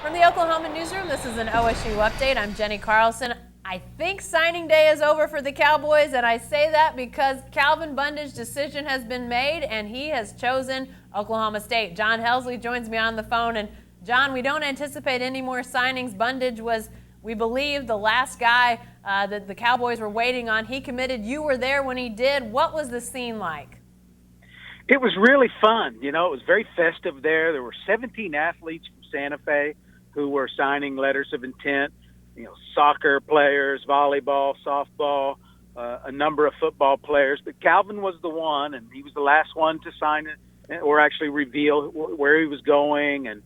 From the Oklahoman newsroom, this is an OSU update. I'm Jenny Carlson. I think signing day is over for the Cowboys, and I say that because Calvin Bundage's decision has been made, and he has chosen Oklahoma State. John Helsley joins me on the phone, and John, we don't anticipate any more signings. Bundage was, we believe, the last guy that the Cowboys were waiting on. He committed. You were there when he did. What was the scene like? It was really fun. You know, it was very festive there. There were 17 athletes from Santa Fe who were signing letters of intent. You know, soccer players, volleyball, softball, a number of football players. But Calvin was the one, and he was the last one to sign it or actually reveal where he was going. And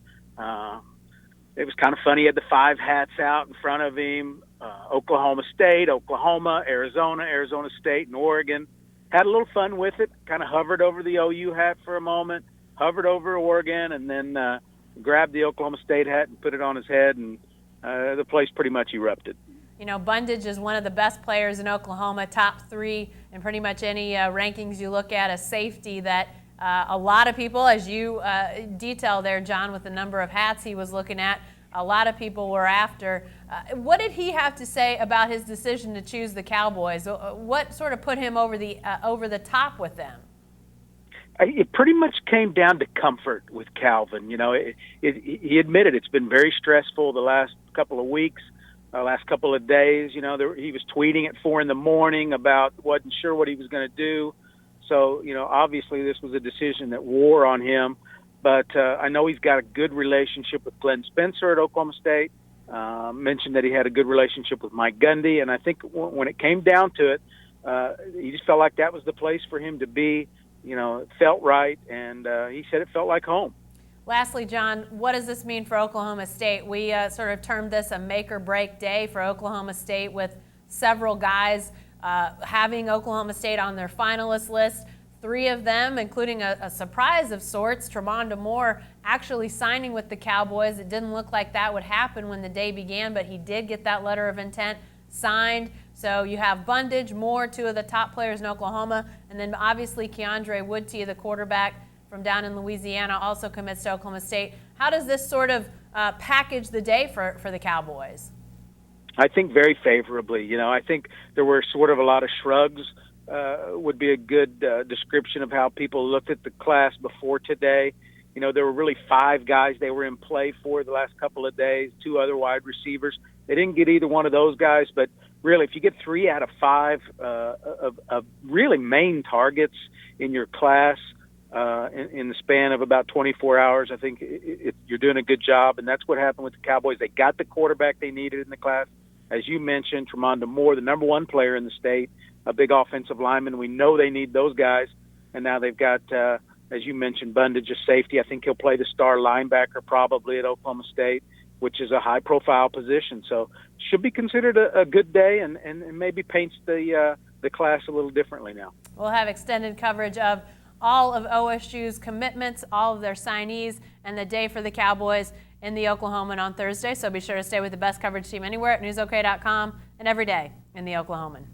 it was kind of funny. He had the 5 hats out in front of him. Oklahoma State, Oklahoma, Arizona, Arizona State, and Oregon. Had a little fun with it, kind of hovered over the OU hat for a moment, hovered over Oregon, and then grabbed the Oklahoma State hat and put it on his head, and the place pretty much erupted. You know, Bundage is one of the best players in Oklahoma, top 3 in pretty much any rankings you look at, a safety that a lot of people, as you detail there, John, with the number of hats he was looking at, a lot of people were after. What did he have to say about his decision to choose the Cowboys? What sort of put him over the top with them? It pretty much came down to comfort with Calvin. You know, he admitted it's been very stressful the last couple of weeks, last couple of days. You know, he was tweeting at 4 a.m. about wasn't sure what he was going to do. So, you know, obviously this was a decision that wore on him. But I know he's got a good relationship with Glenn Spencer at Oklahoma State. Mentioned that he had a good relationship with Mike Gundy. And I think when it came down to it, he just felt like that was the place for him to be. You know, it felt right, and he said it felt like home. Lastly, John, what does this mean for Oklahoma State? We sort of termed this a make-or-break day for Oklahoma State, with several guys having Oklahoma State on their finalist list. 3 of them, including a surprise of sorts, Tremonda Moore, actually signing with the Cowboys. It didn't look like that would happen when the day began, but he did get that letter of intent signed. So you have Bundage, Moore, 2 of the top players in Oklahoma, and then obviously Keandre Woodtie, the quarterback from down in Louisiana, also commits to Oklahoma State. How does this sort of package the day for the Cowboys? I think very favorably. You know, I think there were sort of a lot of shrugs would be a good description of how people looked at the class before today. You know, there were really 5 guys they were in play for the last couple of days, 2 other wide receivers. They didn't get either one of those guys, but really, if you get 3 out of 5 of really main targets in your class in the span of about 24 hours, I think you're doing a good job, and that's what happened with the Cowboys. They got the quarterback they needed in the class. As you mentioned, Tremonda Moore, the number 1 player in the state, a big offensive lineman. We know they need those guys, and now they've got, as you mentioned, Bundage, a safety. I think he'll play the star linebacker probably at Oklahoma State, which is a high-profile position. So should be considered a good day, and maybe paints the class a little differently now. We'll have extended coverage of all of OSU's commitments, all of their signees, and the day for the Cowboys in the Oklahoman on Thursday. So be sure to stay with the best coverage team anywhere at newsok.com and every day in the Oklahoman.